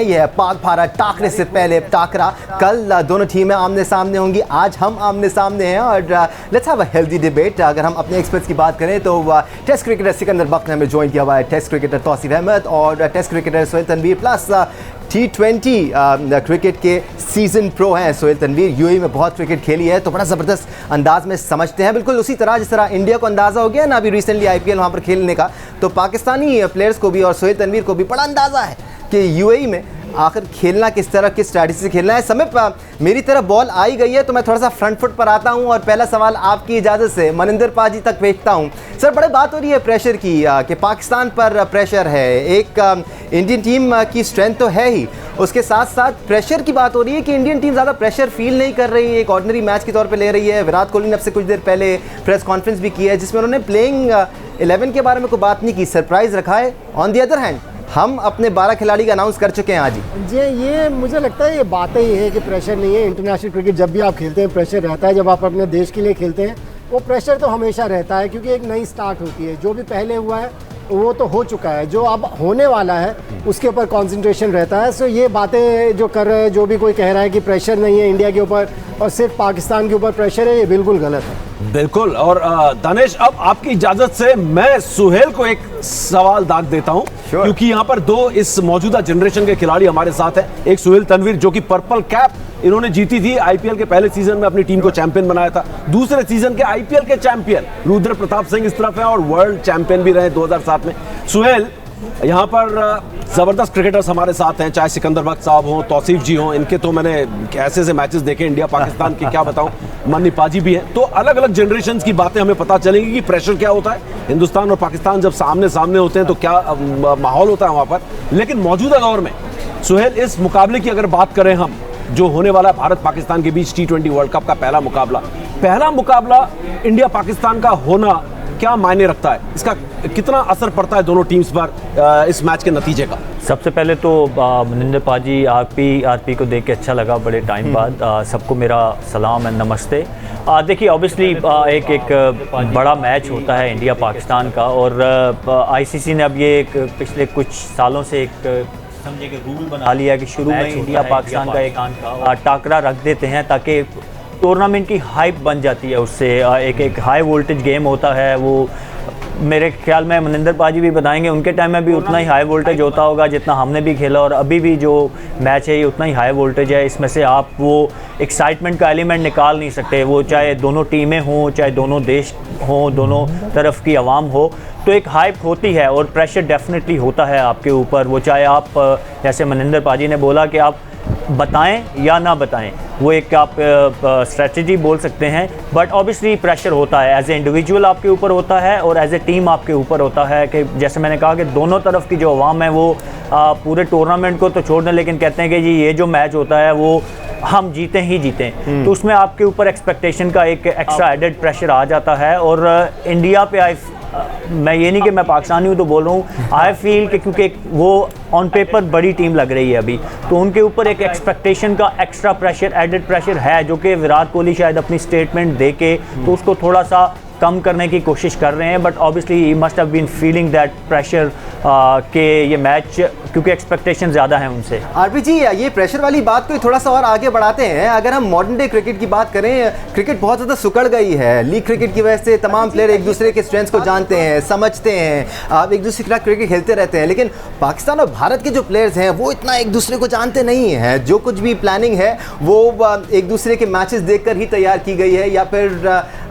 ये है पाक भारत टाकरे से पहले टाकरा। कल दोनों टीमें आमने सामने होंगी, आज हम आमने सामने हैं और let's have a healthy debate. अगर हम अपने एक्सपर्ट्स की बात करें तो टेस्ट क्रिकेटर सिकंदर बख्त ने हमें ज्वाइन किया हुआ है, टेस्ट क्रिकेटर तौसीफ अहमद और test cricketer Sohail Tanvir plus T20 cricket के सीजन प्रो हैं सोहेल तनवीर। यूएई में बहुत क्रिकेट खेली है तो बड़ा ज़बरदस्त अंदाज में समझते हैं, बिल्कुल उसी तरह जिस तरह इंडिया को अंदाज़ा हो गया ना अभी रिसेंटली IPL वहाँ पर खेलने का, तो पाकिस्तानी प्लेयर्स को भी और सोहेल तनवीर को भी बड़ा अंदाज़ा है कि यूएई में आखिर खेलना किस तरह की स्ट्रैटेजी से खेलना है। समय मेरी तरफ बॉल आई गई है तो मैं थोड़ा सा फ्रंट फुट पर आता हूं और पहला सवाल आपकी इजाज़त से मनिंदर पाजी तक भेजता हूं। सर, बड़ी बात हो रही है प्रेशर की कि पाकिस्तान पर प्रेशर है, एक इंडियन टीम की स्ट्रेंथ तो है ही, उसके साथ साथ प्रेशर की बात हो रही है कि इंडियन टीम ज़्यादा प्रेशर फील नहीं कर रही है, एक ऑर्डिनरी मैच के तौर पर ले रही है। विराट कोहली ने अब से कुछ देर पहले प्रेस कॉन्फ्रेंस भी की है जिसमें उन्होंने प्लेइंग 11 के बारे में कोई बात नहीं की, सरप्राइज़ रखा है। ऑन दी अदर हैंड हम अपने 12 खिलाड़ी का अनाउंस कर चुके हैं आज ही। जी, ये मुझे लगता है ये बातें ही है कि प्रेशर नहीं है। इंटरनेशनल क्रिकेट जब भी आप खेलते हैं प्रेशर रहता है, जब आप अपने देश के लिए खेलते हैं वो प्रेशर तो हमेशा रहता है क्योंकि एक नई स्टार्ट होती है। जो भी पहले हुआ है वो तो हो चुका है, जो अब होने वाला है उसके ऊपर कंसंट्रेशन रहता है। सो ये बातें जो कर रहे हैं, जो भी कोई कह रहा है कि प्रेशर नहीं है इंडिया के ऊपर और सिर्फ पाकिस्तान के ऊपर प्रेशर है, ये बिल्कुल गलत है। बिल्कुल। और दानिश, अब आपकी इजाजत से मैं सुहेल को एक सवाल दाग देता हूं क्योंकि यहाँ पर दो इस मौजूदा जनरेशन के खिलाड़ी हमारे साथ हैं। एक सुहेल तनवीर जो कि पर्पल कैप इन्होंने जीती थी, IPL के पहले सीजन में अपनी टीम को चैंपियन बनाया था। दूसरे सीजन के IPL के चैंपियन रुद्र प्रताप सिंह इस तरफ है और वर्ल्ड चैंपियन भी रहे 2007 में। सुहेल, यहाँ पर ज़बरदस्त क्रिकेटर्स हमारे साथ हैं, चाहे सिकंदर बख्त साहब हों, तौसीफ जी हों, इनके तो मैंने ऐसे ऐसे मैचेस देखे इंडिया पाकिस्तान के, क्या बताऊं, मन्नी पाजी भी हैं। तो अलग अलग जनरेशन की बातें हमें पता चलेंगी कि प्रेशर क्या होता है, हिंदुस्तान और पाकिस्तान जब सामने सामने होते हैं तो क्या माहौल होता है वहाँ पर। लेकिन मौजूदा दौर में सुहेल, इस मुकाबले की अगर बात करें हम, जो होने वाला भारत पाकिस्तान के बीच T20 वर्ल्ड कप का पहला मुकाबला इंडिया पाकिस्तान का होना क्या मायने रखता है, इसका कितना असर पड़ता है दोनों टीम्स पर इस मैच के नतीजे का? सबसे पहले तो मनिंदर पाजी आरपी को देख के अच्छा लगा बड़े टाइम बाद। सबको मेरा सलाम एंड नमस्ते। देखिए, ऑब्वियसली एक बड़ा मैच होता है इंडिया पाकिस्तान का और ICC ने अब ये पिछले कुछ सालों से एक समझे कि रूल बना लिया कि शुरू में इंडिया पाकिस्तान का एक टाकरा रख देते हैं ताकि टूर्नामेंट की हाइप बन जाती है। उससे एक हाई वोल्टेज गेम होता है। वो मेरे ख्याल में मनिंदर पाजी भी बताएंगे, उनके टाइम में भी उतना ही हाई वोल्टेज होता होगा जितना हमने भी खेला और अभी भी जो मैच है ये उतना ही हाई वोल्टेज है। इसमें से आप वो एक्साइटमेंट का एलिमेंट निकाल नहीं सकते, वो चाहे दोनों टीमें हों, चाहे दोनों देश हों, दोनों तरफ की आवाम हो, तो एक हाइप होती है और प्रेशर डेफिनेटली होता है आपके ऊपर। वो चाहे आप जैसे मनिंदर पाजी ने बोला कि आप बताएं या ना बताएं, वो एक आप स्ट्रेटजी बोल सकते हैं, बट ऑब्वियसली प्रेशर होता है। एज ए इंडिविजुअल आपके ऊपर होता है और एज ए टीम आपके ऊपर होता है कि जैसे मैंने कहा कि दोनों तरफ की जो अवाम है वो पूरे टूर्नामेंट को तो छोड़ दें, लेकिन कहते हैं कि जी ये जो मैच होता है वो हम जीतें ही जीतें, तो उसमें आपके ऊपर एक्सपेक्टेशन का एक एक्स्ट्रा एडेड प्रेशर आ जाता है। और इंडिया पे मैं ये नहीं कि मैं पाकिस्तानी हूँ तो बोल रहा हूँ, आई फील कि क्योंकि वो ऑन पेपर बड़ी टीम लग रही है अभी, तो उनके ऊपर एक एक्सपेक्टेशन का एक्स्ट्रा प्रेशर, एडेड प्रेशर है, जो कि विराट कोहली शायद अपनी स्टेटमेंट दे के तो उसको थोड़ा सा कम करने की कोशिश कर रहे हैं। But obviously he must have been feeling that pressure कि ये मैच क्योंकि एक्सपेक्टेशन ज़्यादा है उनसे। आरपी जी, ये प्रेशर वाली बात को थोड़ा सा और आगे बढ़ाते हैं। अगर हम मॉडर्न डे क्रिकेट की बात करें, क्रिकेट बहुत ज़्यादा सुकड़ गई है। लीग क्रिकेट की वजह से तमाम प्लेयर एक दूसरे के स्ट्रेंथ्स को जानते हैं, समझते हैं, आप एक दूसरे के साथ क्रिकेट खेलते रहते हैं। लेकिन पाकिस्तान और भारत के जो प्लेयर्स हैं वो इतना एक दूसरे को जानते नहीं हैं। जो कुछ भी प्लानिंग है वो एक दूसरे के मैचेस देखकर ही तैयार की गई है या फिर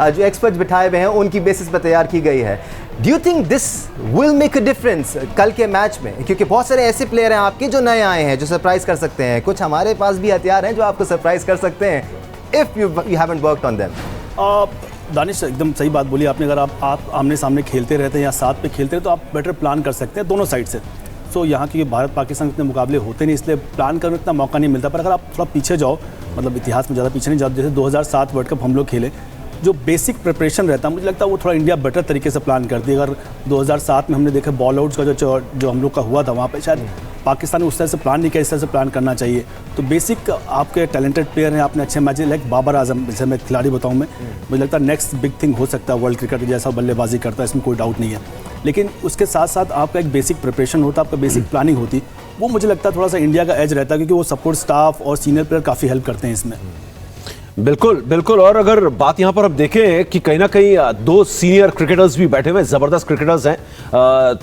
जो एक्सपर्ट्स बिठाए हुए हैं उनकी बेसिस पर तैयार की गई है। Do you think this will make a difference कल के मैच में? क्योंकि बहुत सारे ऐसे प्लेयर हैं आपके जो नए आए हैं जो सरप्राइज कर सकते हैं, कुछ हमारे पास भी हथियार हैं जो आपको सरप्राइज कर सकते हैं if you haven't worked on them. Danish, एकदम सही बात बोली आपने। अगर आप आमने सामने खेलते रहते हैं या साथ पे खेलते हैं तो आप बेटर प्लान कर सकते हैं दोनों साइड से। सो यहाँ की भारत पाकिस्तान इतने मुकाबले होते नहीं, इसलिए प्लान करने इतना मौका नहीं मिलता। पर अगर आप थोड़ा पीछे जाओ, मतलब इतिहास में ज़्यादा पीछे नहीं जाओ, जैसे 2007 वर्ल्ड कप हम लोग खेले, जो बेसिक प्रिपरेशन रहता है मुझे लगता है वो थोड़ा इंडिया बेटर तरीके से प्लान करती है। अगर 2007 में हमने देखा बॉल आउट्स का जो हम लोग का हुआ था, वहाँ पे शायद पाकिस्तान ने उस तरह से प्लान नहीं किया, इस तरह से प्लान करना चाहिए। तो बेसिक आपके टैलेंटेड प्लेयर हैं, आपने अच्छे मैचेस, लाइक बाबर आजम जैसे मैं खिलाड़ी बताऊँ मैं, मुझे लगता है नेक्स्ट बिग थिंग हो सकता है वर्ल्ड क्रिकेट जैसा बल्लेबाजी करता है, इसमें कोई डाउट नहीं है। लेकिन उसके साथ साथ आपका एक बेसिक प्रिपरेशन होता है, आपका बेसिक प्लानिंग होती, वो मुझे लगता है थोड़ा सा इंडिया का एज रहता है, क्योंकि वो सपोर्ट स्टाफ और सीनियर प्लेयर काफ़ी हेल्प करते हैं इसमें। बिल्कुल बिल्कुल। और अगर बात यहाँ पर अब देखें कि कहीं ना कहीं दो सीनियर क्रिकेटर्स भी बैठे हुए हैं, ज़बरदस्त क्रिकेटर्स हैं,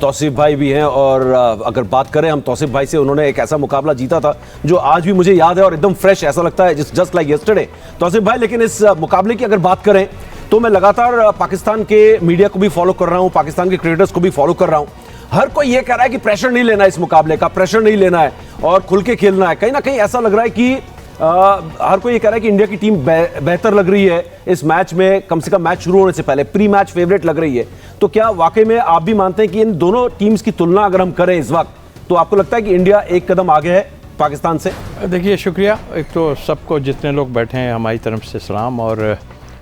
तौसीफ भाई भी हैं, और अगर बात करें हम तौसीफ भाई से, उन्होंने एक ऐसा मुकाबला जीता था जो आज भी मुझे याद है और एकदम फ्रेश ऐसा लगता है, जस्ट लाइक यस्टरडे तौसीफ भाई। लेकिन इस मुकाबले की अगर बात करें तो मैं लगातार पाकिस्तान के मीडिया को भी फॉलो कर रहा हूँ, पाकिस्तान के क्रिकेटर्स को भी फॉलो कर रहा हूँ। हर कोई ये कह रहा है कि प्रेशर नहीं लेना है, इस मुकाबले का प्रेशर नहीं लेना है और खुल के खेलना है। कहीं ना कहीं ऐसा लग रहा है कि हर कोई ये कह रहा है कि इंडिया की टीम बेहतर लग रही है इस मैच में, कम से कम मैच शुरू होने से पहले प्री मैच फेवरेट लग रही है। तो क्या वाकई में आप भी मानते हैं कि इन दोनों टीम्स की तुलना अगर हम करें इस वक्त, तो आपको लगता है कि इंडिया एक कदम आगे है पाकिस्तान से? देखिए, शुक्रिया। एक तो सबको जितने लोग बैठे हैं हमारी तरफ से सलाम, और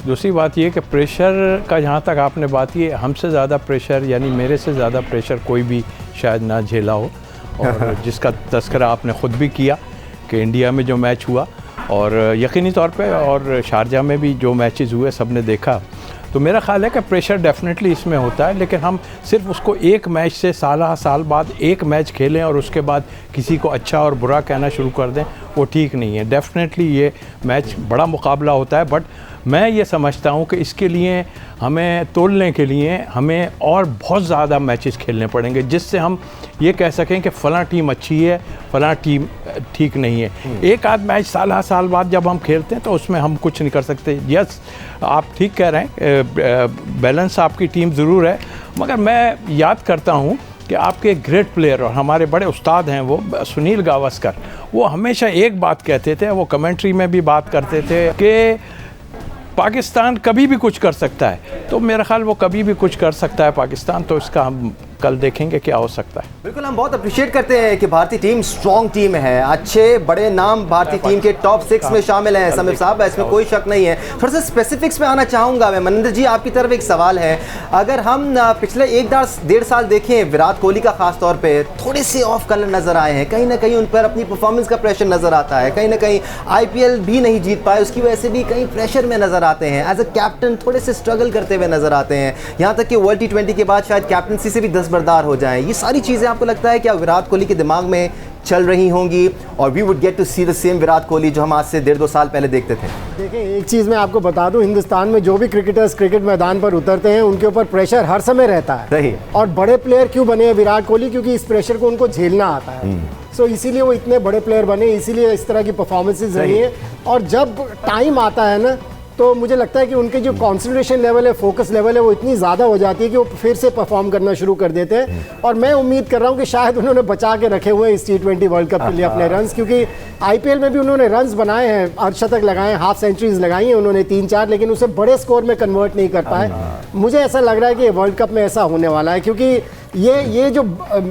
दूसरी बात ये कि प्रेशर का जहाँ तक आपने बात की, हमसे ज़्यादा प्रेशर यानी मेरे से ज़्यादा प्रेशर कोई भी शायद ना झेला हो, और जिसका तज़किरा आपने ख़ुद भी किया कि इंडिया में जो मैच हुआ और यकीनी तौर पे और शारजा में भी जो मैचेस हुए सब ने देखा। तो मेरा ख्याल है कि प्रेशर डेफिनेटली इसमें होता है, लेकिन हम सिर्फ उसको एक मैच से साल बाद एक मैच खेलें और उसके बाद किसी को अच्छा और बुरा कहना शुरू कर दें, वो ठीक नहीं है। डेफिनेटली ये मैच बड़ा मुकाबला होता है, बट मैं ये समझता हूँ कि इसके लिए हमें तोड़ने के लिए हमें और बहुत ज़्यादा मैचेस खेलने पड़ेंगे, जिससे हम ये कह सकें कि फ़लाँ टीम अच्छी है, फ़लाँ टीम ठीक नहीं है। एक आध मैच साल बाद जब हम खेलते हैं तो उसमें हम कुछ नहीं कर सकते। यस, आप ठीक कह रहे हैं, बैलेंस आपकी टीम ज़रूर है, मगर मैं याद करता हूँ कि आपके ग्रेट प्लेयर और हमारे बड़े उस्ताद हैं वो सुनील गावस्कर, वो हमेशा एक बात कहते थे, वो कमेंट्री में भी बात करते थे कि पाकिस्तान कभी भी कुछ कर सकता है। तो मेरा ख्याल वो कभी भी कुछ कर सकता है पाकिस्तान, तो इसका हम कल देखेंगे क्या हो सकता है। बिल्कुल, हम बहुत अप्रिशिएट करते हैं कि भारतीय टीम स्ट्रॉन्ग टीम है, अच्छे बड़े नाम भारतीय टीम के टॉप 6 में शामिल हैं समीर साहब, इसमें कोई शक नहीं है। थोड़ा सा स्पेसिफिक्स में आना चाहूँगा मैं। मनिंदर जी, आपकी तरफ एक सवाल है। अगर हम पिछले 1.5 साल देखें, विराट कोहली का खास तौर पर थोड़े से ऑफ कलर नजर आए हैं, कहीं ना कहीं उन पर अपनी परफॉर्मेंस का प्रेशर नजर आता है, कहीं ना कहीं IPL भी नहीं जीत पाए, उसकी वजह से भी कहीं प्रेशर में नजर आते हैं। एज अ कैप्टन थोड़े से स्ट्रगल करते हुए नजर आते हैं, यहाँ तक कि वर्ल्ड T20 के बाद शायद कैप्टनसी से भी दस्तबरदार हो जाएं। ये सारी चीज़ें आपको लगता है क्या विराट कोहली के दिमाग में चल रही होंगी, और we would get to see the same Virat Kohli जो हम आज से 1.5-2 साल पहले देखते थे? देखिए, एक चीज़ मैं आपको बता दूं, हिंदुस्तान में जो भी क्रिकेटर्स क्रिकेट मैदान पर उतरते हैं उनके ऊपर प्रेशर हर समय रहता है। सही। और बड़े प्लेयर क्यों बने हैं विराट कोहली? क्योंकि इस प्रेशर को उनको झेलना आता है। सो इसीलिए वो इतने बड़े प्लेयर बने, इसीलिए इस तरह की परफॉर्मेंसेज रही है। और जब टाइम आता है ना, तो मुझे लगता है कि उनके जो कॉन्सेंट्रेशन लेवल है, फोकस लेवल है, वो इतनी ज़्यादा हो जाती है कि वो फिर से परफॉर्म करना शुरू कर देते हैं। और मैं उम्मीद कर रहा हूँ कि शायद उन्होंने बचा के रखे हुए इस T20 वर्ल्ड कप के लिए अपने रन्स, क्योंकि IPL में भी उन्होंने रन्स बनाए हैं, अर्धशतक लगाए हैं, हाफ सेंचुरीज लगाई हैं उन्होंने 3-4, लेकिन उसे बड़े स्कोर में कन्वर्ट नहीं कर पाए। मुझे ऐसा लग रहा है कि वर्ल्ड कप में ऐसा होने वाला है, क्योंकि ये जो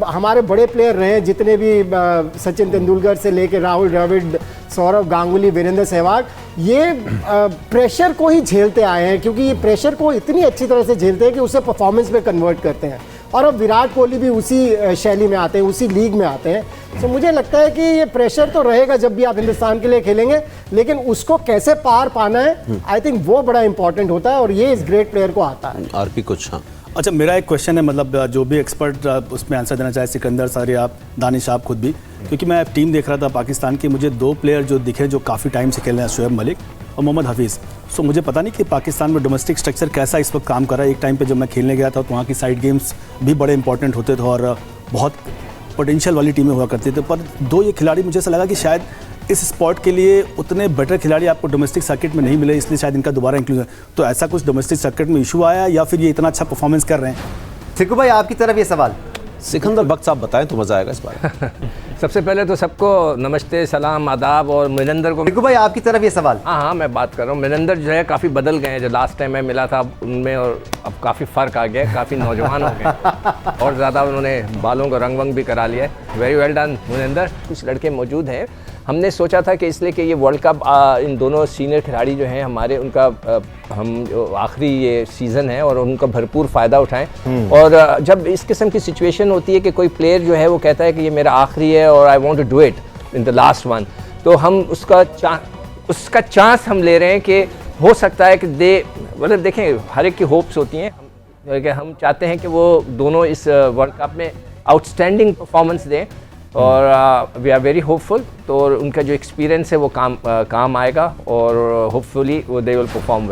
हमारे बड़े प्लेयर रहे हैं, जितने भी सचिन तेंदुलकर से लेकर राहुल द्रविड़, सौरव गांगुली, वीरेंद्र सहवाग, ये प्रेशर को ही झेलते आए हैं, क्योंकि ये प्रेशर को इतनी अच्छी तरह से झेलते हैं कि उसे परफॉर्मेंस में कन्वर्ट करते हैं। और अब विराट कोहली भी उसी शैली में आते हैं, उसी लीग में आते हैं। तो मुझे लगता है कि ये प्रेशर तो रहेगा जब भी आप हिंदुस्तान के लिए खेलेंगे, लेकिन उसको कैसे पार पाना है, आई थिंक वो बड़ा इंपॉर्टेंट होता है, और ये इस ग्रेट प्लेयर को आता है। RP कुछ? हाँ, अच्छा, मेरा एक क्वेश्चन है, मतलब जो भी एक्सपर्ट उसमें आंसर देना चाहे, सिकंदर सर या दानिश आप खुद भी, क्योंकि मैं टीम देख रहा था पाकिस्तान की, मुझे 2 प्लेयर जो दिखे जो काफ़ी टाइम से खेल रहे हैं, शोएब मलिक और मोहम्मद हफीज़। सो मुझे पता नहीं कि पाकिस्तान में डोमेस्टिक स्ट्रक्चर कैसा इस वक्त काम कर रहा है। एक टाइम पे जब मैं खेलने गया था तो वहाँ की साइड गेम्स भी बड़े इंपॉर्टेंट होते थे और बहुत पोटेंशियल वाली टीमें हुआ करती थी, पर 2 ये खिलाड़ी मुझे ऐसा लगा कि शायद इस स्पॉट के लिए उतने बेटर खिलाड़ी आपको डोमेस्टिक सर्किट में नहीं मिले, इसलिए शायद इनका दोबारा इंक्लूजन। तो ऐसा कुछ डोमेस्टिक सर्किट में इशू आया या फिर ये इतना अच्छा परफॉर्मेंस कर रहे हैं? सिक्कू भाई, आपकी तरफ ये सवाल। सिकंदर बख्श साहब बताएं तो मजा आएगा इस बार। सबसे पहले तो सबको नमस्ते, सलाम, आदाब। और मिनंदर को, सिक्कू भाई, आपकी तरफ ये सवाल। हाँ, मैं बात कर रहा हूँ। मिनंदर जो है काफ़ी बदल गए हैं, जो लास्ट टाइम मैं मिला था उनमें और अब काफ़ी फ़र्क आ गया है, काफ़ी नौजवान हो गए और ज़्यादा उन्होंने बालों को रंग वंग भी करा लिया है। Very well done Minander. कुछ लड़के मौजूद हैं, हमने सोचा था कि इसलिए कि ये वर्ल्ड कप इन दोनों सीनियर खिलाड़ी जो हैं हमारे, उनका हम आखिरी ये सीज़न है और उनका भरपूर फ़ायदा उठाएं। और जब इस किस्म की सिचुएशन होती है कि कोई प्लेयर जो है वो कहता है कि ये मेरा आखिरी है और I want to do it in the last one, तो हम उसका चांस हम ले रहे हैं कि हो सकता है कि मतलब देखें, हर एक की होप्स होती हैं कि हम चाहते हैं कि वो दोनों इस वर्ल्ड कप में आउटस्टैंडिंग परफॉर्मेंस दें। और वी आर वेरी होपफुल। तो उनका जो एक्सपीरियंस है वो काम आएगा और होपफुली वो दे विल परफॉर्म।